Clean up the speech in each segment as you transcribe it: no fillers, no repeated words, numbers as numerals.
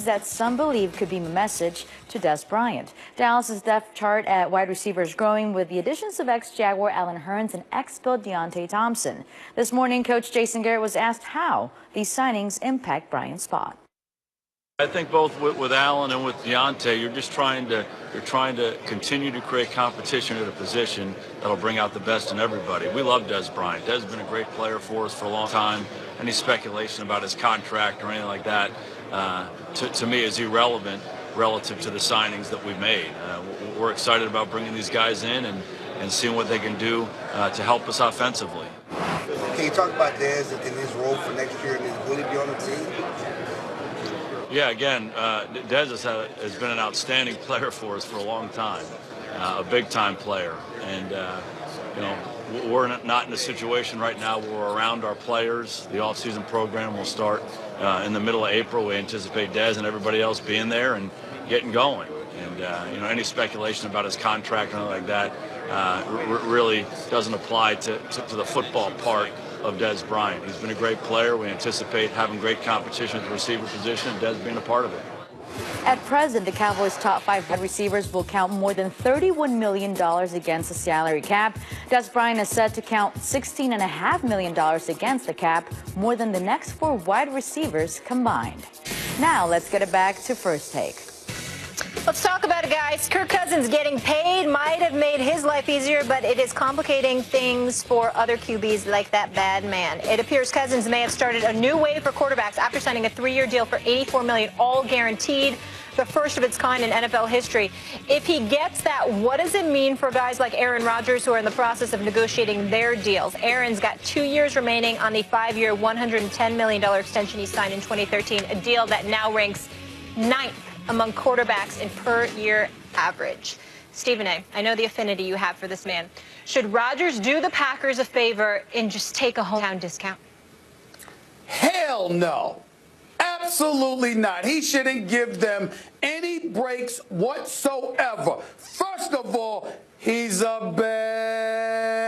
that some believe could be a message to Dez Bryant. Dallas's depth chart at wide receiver is growing with the additions of ex-Jaguar Allen Hurns and ex-Bill Deontay Thompson. This morning, Coach Jason Garrett was asked how these signings impact Bryant's spot. I think both with Allen and with Deontay, you're trying to continue to create competition at a position that'll bring out the best in everybody. We love Dez Bryant. Dez has been a great player for us for a long time. Any speculation about his contract or anything like that, to me, is irrelevant relative to the signings that we made. We're excited about bringing these guys in and seeing what they can do to help us offensively. Can you talk about Dez and his role for next year, and will he be on the team? Yeah, again, Dez has been an outstanding player for us for a long time, a big-time player. And, you know, we're not in a situation right now where we're around our players. The off-season program will start in the middle of April. We anticipate Dez and everybody else being there and getting going. And, you know, any speculation about his contract or anything like that really doesn't apply to the football part of Dez Bryant. He's been a great player. We anticipate having great competition at the receiver position, and Dez being a part of it. At present, the Cowboys' top 5 wide receivers will count more than $31 million against the salary cap. Dez Bryant is set to count $16.5 million against the cap, more than the next 4 wide receivers combined. Now, let's get it back to First Take. Let's talk about it, guys. Kirk Cousins getting paid might have made his life easier, but it is complicating things for other QBs like that bad man. It appears Cousins may have started a new wave for quarterbacks after signing a 3-year deal for $84 million, all guaranteed, the first of its kind in NFL history. If he gets that, what does it mean for guys like AaRon Rodgers who are in the process of negotiating their deals? Aaron's got 2 years remaining on the 5-year, $110 million extension he signed in 2013, a deal that now ranks 9th among quarterbacks in per-year average. Stephen A., I know the affinity you have for this man. Should Rodgers do the Packers a favor and just take a hometown discount? Hell no. Absolutely not. He shouldn't give them any breaks whatsoever. First of all, he's a bad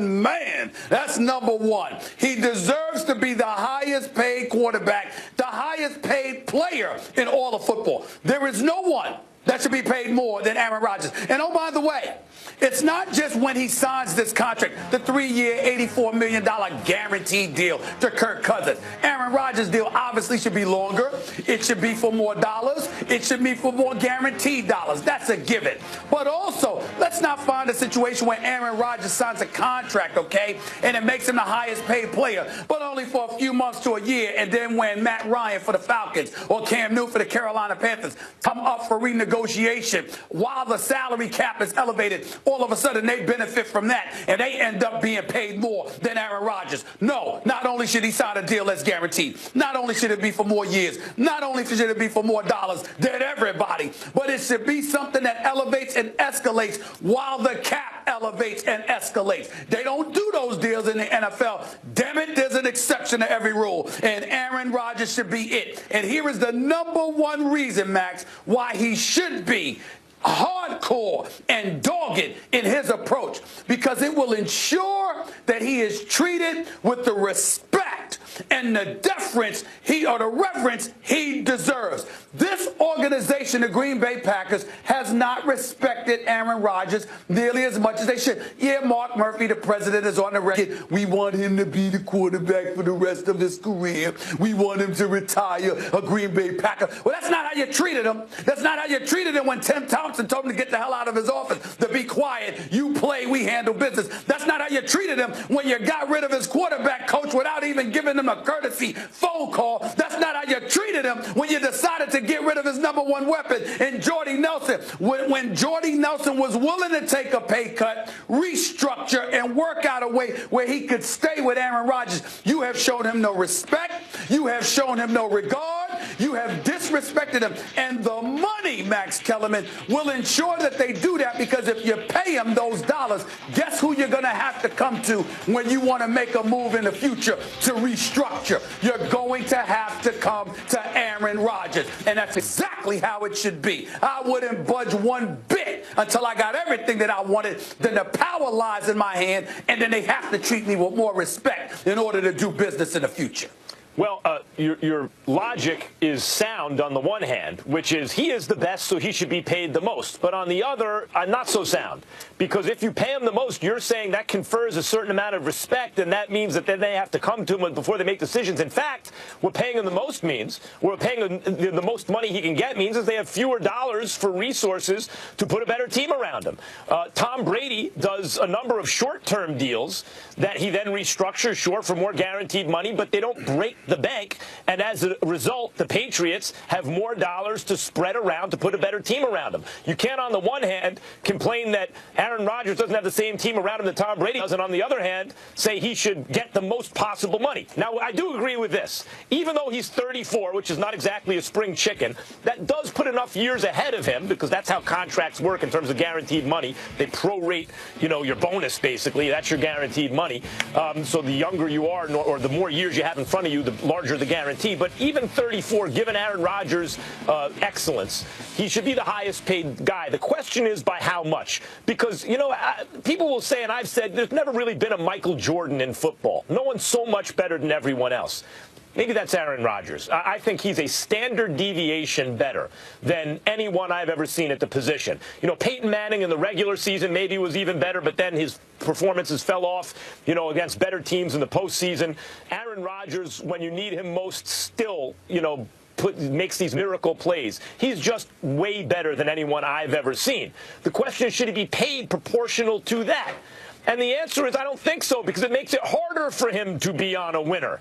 man. That's number one. He deserves to be the highest paid quarterback, the highest paid player in all of football. There is no one that should be paid more than AaRon Rodgers. And oh, by the way, it's not just when he signs this contract, the 3-year, $84 million guaranteed deal to Kirk Cousins. AaRon Rodgers' deal obviously should be longer. It should be for more dollars. It should be for more guaranteed dollars. That's a given. But also, let's not find a situation where AaRon Rodgers signs a contract, okay, and it makes him the highest paid player, but only for a few months to a year, and then when Matt Ryan for the Falcons or Cam Newton for the Carolina Panthers come up for renegotiation while the salary cap is elevated, all of a sudden they benefit from that, and they end up being paid more than AaRon Rodgers. No, not only should he sign a deal that's guaranteed, not only should it be for more years, not only should it be for more dollars than everybody, but it should be something that elevates and escalates while the cap elevates and escalates. They don't do those deals in the NFL. Damn it, there's an exception to every rule, and AaRon Rodgers should be it. And here is the number one reason, Max, why he should be hardcore and dogged in his approach, because it will ensure that he is treated with the respect and the deference or the reverence he deserves. This organization, the Green Bay Packers, has not respected AaRon Rodgers nearly as much as they should. Yeah, Mark Murphy, the president, is on the record. We want him to be the quarterback for the rest of his career. We want him to retire a Green Bay Packer. Well, that's not how you treated him. That's not how you treated him when Tim Thompson told him to get the hell out of his office, to be quiet. You play, we handle business. That's not how you treated him when you got rid of his quarterback coach without even giving him a courtesy phone call. That's not how you treated him when you decided to get rid of his number one weapon in Jordy Nelson. When Jordy Nelson was willing to take a pay cut, restructure, and work out a way where he could stay with AaRon Rodgers, you have shown him no respect. You have shown him no regard. You have disrespected him. And the money, Max Kellerman, will ensure that they do that, because if you pay him those dollars, guess who you're going to have to come to when you want to make a move in the future to restructure? You're going to have to come to AaRon Rodgers. And that's exactly how it should be. I wouldn't budge one bit until I got everything that I wanted. Then the power lies in my hand, and then they have to treat me with more respect in order to do business in the future. Well, your logic is sound on the one hand, which is he is the best, so he should be paid the most. But on the other, not so sound. Because if you pay him the most, you're saying that confers a certain amount of respect, and that means that then they have to come to him before they make decisions. In fact, what paying him the most means, what paying him the most money he can get means is they have fewer dollars for resources to put a better team around him. Tom Brady does a number of short-term deals that he then restructures, sure, for more guaranteed money, but they don't break the bank, and as a result, the Patriots have more dollars to spread around to put a better team around them. You can't, on the one hand, complain that AaRon Rodgers doesn't have the same team around him that Tom Brady does, and on the other hand, say he should get the most possible money. Now, I do agree with this. Even though he's 34, which is not exactly a spring chicken, that does put enough years ahead of him, because that's how contracts work in terms of guaranteed money. They prorate, your bonus, basically. That's your guaranteed money. So the younger you are, or the more years you have in front of you, the larger the guarantee. But even 34, given AaRon Rodgers' excellence, he should be the highest paid guy. The question is by how much? Because, people will say, and I've said, there's never really been a Michael Jordan in football. No one's so much better than everyone else. Maybe that's AaRon Rodgers. I think he's a standard deviation better than anyone I've ever seen at the position. Peyton Manning in the regular season maybe was even better, but then his performances fell off, against better teams in the postseason. AaRon Rodgers, when you need him most, still, makes these miracle plays. He's just way better than anyone I've ever seen. The question is, should he be paid proportional to that? And the answer is I don't think so, because it makes it harder for him to be on a winner.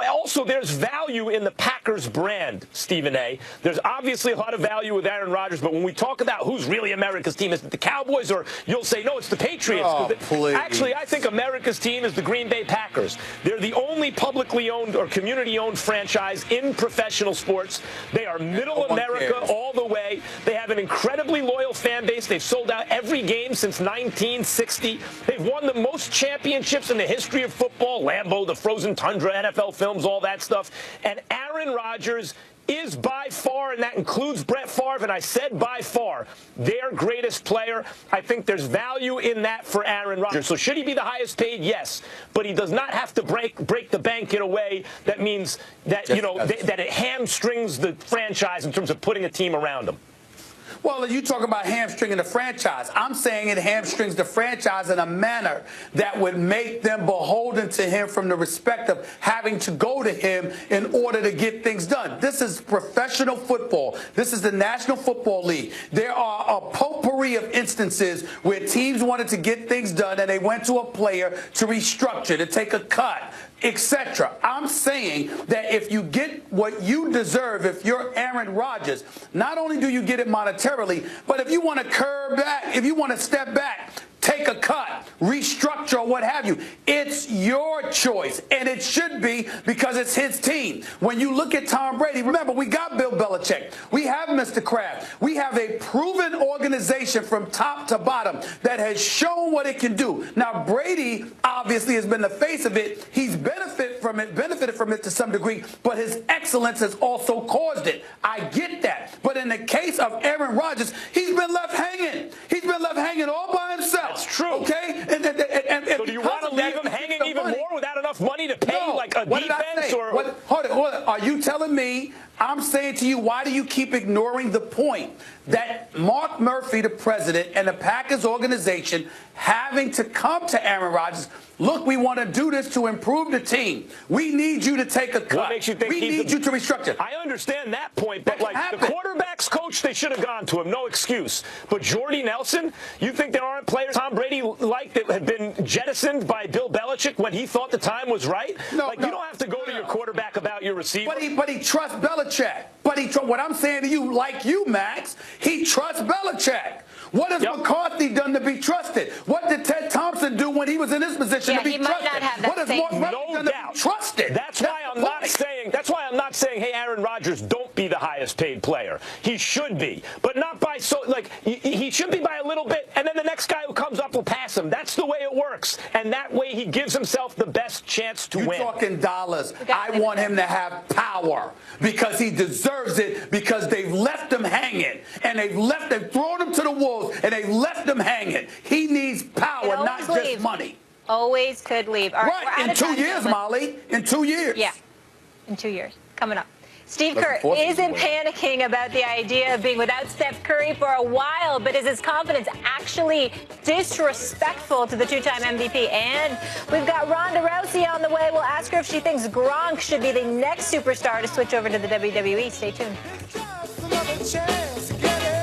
Also, there's value in the Packers brand, Stephen A. There's obviously a lot of value with AaRon Rodgers, but when we talk about who's really America's team, is it the Cowboys, or you'll say, no, it's the Patriots? Oh, please. Actually, I think America's team is the Green Bay Packers. They're the only publicly owned or community-owned franchise in professional sports. They are middle America all the way. They have an incredibly loyal fan base. They've sold out every game since 1960. They've won the most championships in the history of football. Lambeau, the Frozen Tundra, NFL films, all that stuff. And AaRon Rodgers is by far, and that includes Brett Favre, and I said by far, their greatest player. I think there's value in that for AaRon Rodgers. So should he be the highest paid? Yes. But he does not have to break the bank in a way that means that, that it hamstrings the franchise in terms of putting a team around him. Well, you talk about hamstringing the franchise. I'm saying it hamstrings the franchise in a manner that would make them beholden to him from the respect of having to go to him in order to get things done. This is professional football. This is the National Football League. There are a potpourri of instances where teams wanted to get things done and they went to a player to restructure, to take a cut, etc. I'm saying that if you get what you deserve, if you're AaRon Rodgers, not only do you get it monetarily, but if you want to curb back, if you want to step back, take a cut, restructure, or what have you, it's your choice, and it should be, because it's his team. When you look at Tom Brady, remember, we got Bill Belichick. We have Mr. Kraft. We have a proven organization from top to bottom that has shown what it can do. Now, Brady obviously has been the face of it. He's benefited from it to some degree, but his excellence has also caused it. I get that. But in the case of AaRon Rodgers, he's been left hanging. He's been left hanging all by himself. That's true. Okay? So do you want to leave him hanging even more without enough money to pay like a defense? Hold on. Are you telling me, I'm saying to you, why do you keep ignoring the point that Mark Murphy, the president, and the Packers organization having to come to AaRon Rodgers, look, we want to do this to improve the team. We need you to take a cut. What makes you think we need you to restructure. I understand that point, but like the quarterback's coach, they should have gone to him. No excuse. But Jordy Nelson, you think there aren't players Tom Brady liked that have been jettisoned by Bill Belichick when he thought the time was right? You don't have to go to your quarterback about your receiver. But he trusts Belichick. What I'm saying to you, like you, Max, he trusts Belichick. What has McCarthy done to be trusted? What did Ted Thompson do when he was in this position to be trusted? Might not have that what has Mark Murphy done to be trusted? That's why I'm not saying, hey, AaRon Rodgers, don't be the highest paid player. He should be, but not by he should be by a little bit, and then the next guy who comes up will pass him. That's the way it works, and that way he gives himself the best chance to win. You're talking dollars. I want him to have power because he deserves it, because they've left him hanging, and they've thrown him to the wolves, and they've left him hanging. He needs power, not just money. Always could leave. All right, in 2 years, Molly. In 2 years. Yeah. in 2 years. Coming up. Steve Looking Kerr forward to isn't it. panicking about the idea of being without Steph Curry for a while, but is his confidence actually disrespectful to the two-time MVP? And we've got Ronda Rousey on the way. We'll ask her if she thinks Gronk should be the next superstar to switch over to the WWE. Stay tuned. Just another chance to get it.